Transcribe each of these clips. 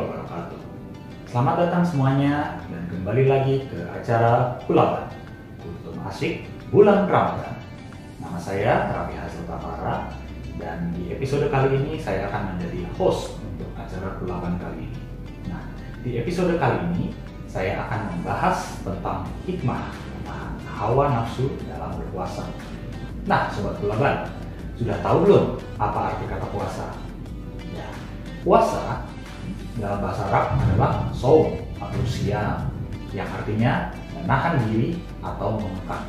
wabarakatuh. Selamat datang semuanya dan kembali lagi ke acara Kulaban Kultum Asyik Bulan Ramadan. Nama saya Raffi Hasil Tafara dan di episode kali ini saya akan menjadi host untuk acara Kulaban kali ini. Nah, di episode kali ini saya akan membahas tentang hikmah menahan hawa nafsu dalam berpuasa. Nah, Sobat Kulaban, sudah tahu belum apa arti kata puasa? Ya, puasa dalam bahasa Arab adalah shaum atau siyam, yang artinya menahan diri atau mengekang.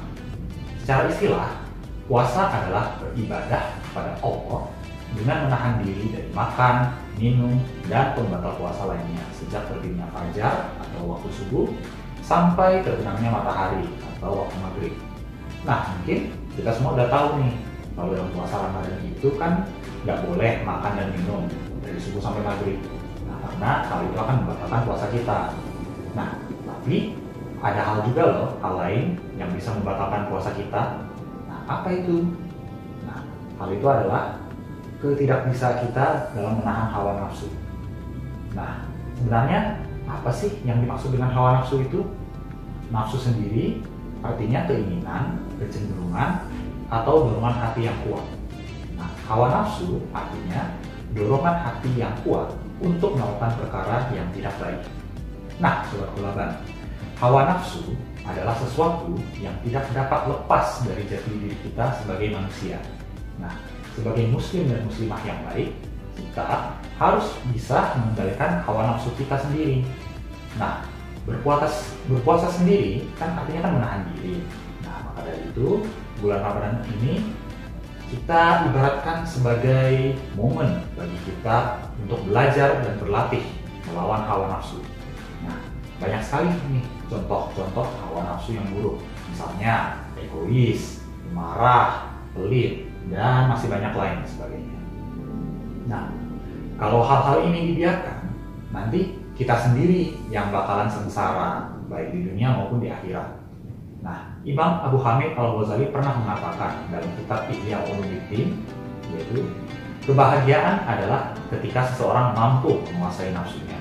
Secara istilah, puasa adalah beribadah kepada Allah dengan menahan diri dari makan, minum, dan pembatal puasa lainnya sejak terbitnya fajar atau waktu subuh sampai terbenamnya matahari atau waktu maghrib. Nah, mungkin kita semua udah tahu nih, kalau dalam puasa Ramadan itu kan nggak boleh makan dan minum dari subuh sampai maghrib. Karena hal itu akan membatalkan puasa kita. Nah, tapi ada hal juga loh, hal lain yang bisa membatalkan puasa kita. Nah, apa itu? Nah, hal itu adalah ketidakbisaan kita dalam menahan hawa nafsu. Nah, sebenarnya apa sih yang dimaksud dengan hawa nafsu itu? Nafsu sendiri artinya keinginan, kecenderungan, atau dorongan hati yang kuat. Nah, hawa nafsu artinya dorongan hati yang kuat untuk melakukan perkara yang tidak baik. Nah, Sobat Kulaban, hawa nafsu adalah sesuatu yang tidak dapat lepas dari jati diri kita sebagai manusia. Nah, sebagai muslim dan muslimah yang baik, kita harus bisa mengendalikan hawa nafsu kita sendiri. Nah, berpuasa sendiri kan artinya kan menahan diri. Nah, maka dari itu, bulan Ramadan ini kita ibaratkan sebagai momen bagi kita untuk belajar dan berlatih melawan hawa nafsu. Nah, banyak sekali nih contoh-contoh hawa nafsu yang buruk. Misalnya egois, marah, pelit, dan masih banyak lain sebagainya. Nah, kalau hal-hal ini dibiarkan, nanti kita sendiri yang bakalan sengsara, baik di dunia maupun di akhirat. Nah, Imam Abu Hamid Al-Ghazali pernah mengatakan dalam kitab Ihya Ulumuddin, yaitu kebahagiaan adalah ketika seseorang mampu menguasai nafsunya.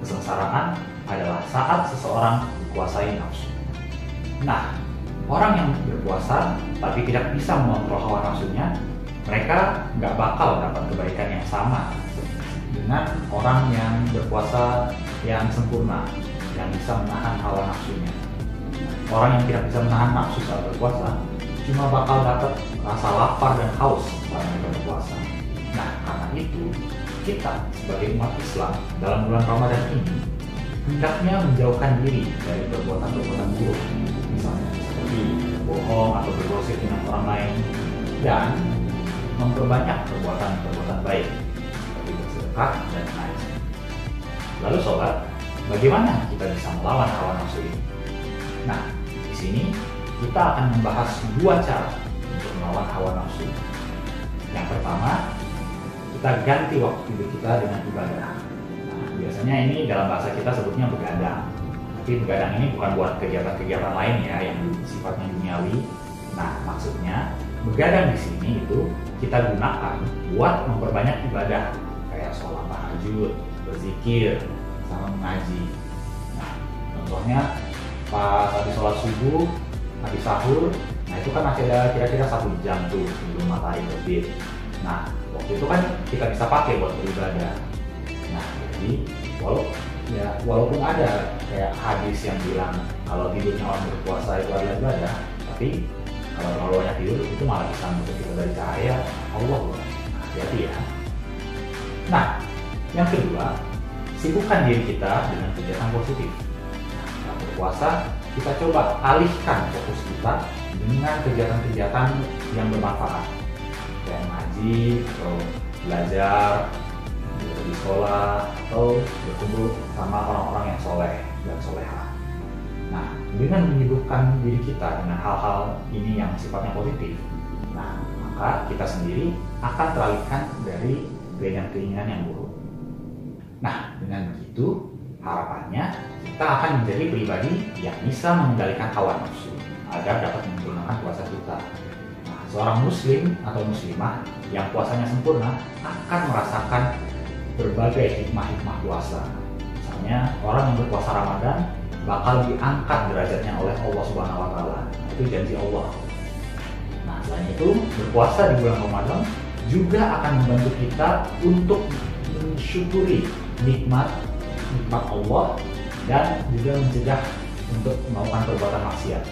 Kesengsaraan adalah saat seseorang dikuasai nafsu. Nah, orang yang berpuasa tapi tidak bisa mengontrol hawa nafsunya, mereka nggak bakal dapat kebaikan yang sama dengan orang yang berpuasa yang sempurna, yang bisa menahan hawa nafsunya. Orang yang tidak bisa menahan nafsu saat berpuasa cuma bakal dapat rasa lapar dan haus saat mereka berpuasa. Nah, karena itu kita sebagai umat Islam dalam bulan Ramadan ini hendaknya menjauhkan diri dari perbuatan-perbuatan buruk, misalnya seperti bohong atau bergosip dengan orang lain, dan memperbanyak perbuatan-perbuatan baik seperti bersedekah dan mengaji. Lalu sobat, bagaimana kita bisa melawan hawa nafsu ini? Nah, di sini kita akan membahas dua cara untuk melawan hawa nafsu. Yang pertama, kita ganti waktu tidur kita dengan ibadah. Nah, biasanya ini dalam bahasa kita sebutnya begadang. Tapi begadang ini bukan buat kegiatan-kegiatan lain ya yang sifatnya duniawi. Nah, maksudnya begadang di sini itu kita gunakan buat memperbanyak ibadah, kayak sholat tahajud, berzikir, sama mengaji. Nah, contohnya pas habis sholat subuh, habis sahur, nah itu kan masih ada kira-kira 1 jam tuh sebelum matahari terbit. Nah, waktu itu kan kita bisa pakai buat beribadah. Nah, jadi walaupun ada kayak hadis yang bilang kalau tidurnya orang berpuasa itu adalah ibadah, tapi kalau terlalu banyak tidur itu malah bisa menutup kita dari cahaya Allah. Nah, hati-hati ya. Nah, yang kedua, sibukkan diri kita dengan kegiatan positif. Puasa, kita coba alihkan fokus kita dengan kegiatan-kegiatan yang bermanfaat, kayak ngaji atau belajar di sekolah atau berkumpul sama orang-orang yang soleh dan soleha. Nah, dengan menyibukkan diri kita dengan hal-hal ini yang sifatnya positif, nah maka kita sendiri akan teralihkan dari keinginan-keinginan yang buruk. Nah, dengan begitu harapannya kita akan menjadi pribadi yang bisa mengendalikan hawa nafsu agar dapat menyempurnakan puasa kita. Nah, seorang muslim atau muslimah yang puasanya sempurna akan merasakan berbagai hikmah-hikmah puasa, bahwasanya orang yang berpuasa Ramadan bakal diangkat derajatnya oleh Allah Subhanahu wa taala. Itu janji Allah. Nah, selain itu, berpuasa di bulan Ramadan juga akan membantu kita untuk mensyukuri nikmat Allah dan juga mencegah untuk melakukan perbuatan maksiat.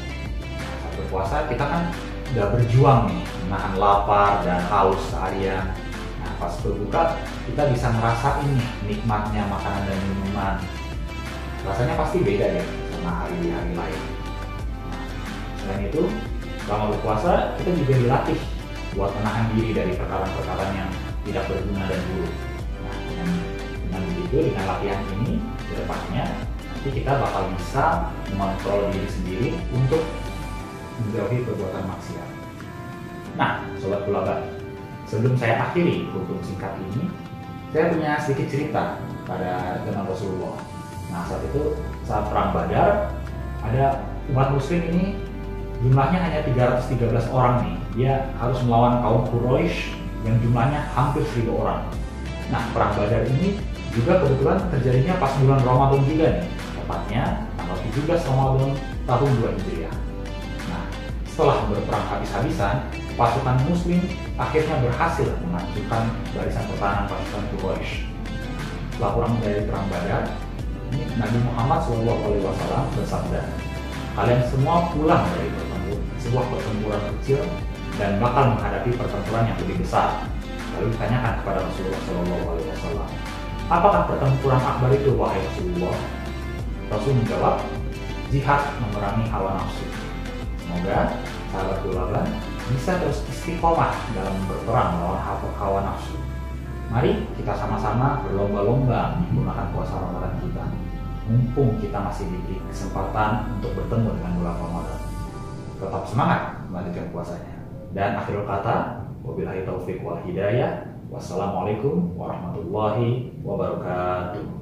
Saat berpuasa kita kan udah berjuang nih, menahan lapar dan haus seharian. Nah, pas berbuka kita bisa ngerasain nih nikmatnya makanan dan minuman. Rasanya pasti beda ya sama hari-hari lain. Nah, selain itu, selama berpuasa kita juga dilatih buat menahan diri dari perkara-perkara yang tidak berguna dan buruk. Nah, dengan begitu, dengan latihan ini, ke depannya nanti kita bakal bisa mengontrol diri sendiri untuk menjauhi perbuatan maksiat. Nah, Sobat Kulaban, sebelum saya akhiri rukun singkat ini, saya punya sedikit cerita pada zaman Rasulullah. Nah, saat itu, saat perang Badar, ada umat muslim ini jumlahnya hanya 313 orang nih. Dia harus melawan kaum Quraisy yang jumlahnya hampir 1000 orang. Nah, perang Badar ini juga kebetulan terjadinya pas bulan Ramadan juga nih, tepatnya tanggal 17 Ramadan tahun 2 Hijriah. Nah, setelah berperang habis-habisan, pasukan muslim akhirnya berhasil menghancurkan barisan pertahanan pasukan Quraisy. Setelah pulang dari perang Badar, Nabi Muhammad SAW bersabda, "Kalian semua pulang dari sebuah pertempuran kecil dan bakal menghadapi pertempuran yang lebih besar." Lalu ditanyakan kepada Rasulullah SAW, "Apakah pertempuran akbar itu, wahai Rasulullah?" Rasul menjawab, "Jihad memerangi hawa nafsu." Semoga sahabat Kulaban bisa terus istiqomah dalam berperang melawan hawa nafsu. Mari kita sama-sama berlomba-lomba menggunakan puasa Ramadan kita. Mumpung kita masih diberi kesempatan untuk bertemu dengan bulan Ramadan. Tetap semangat melanjutkan puasanya. Dan akhirul kata, wabillahi taufiq wal hidayah. Wassalamualaikum warahmatullahi wabarakatuh.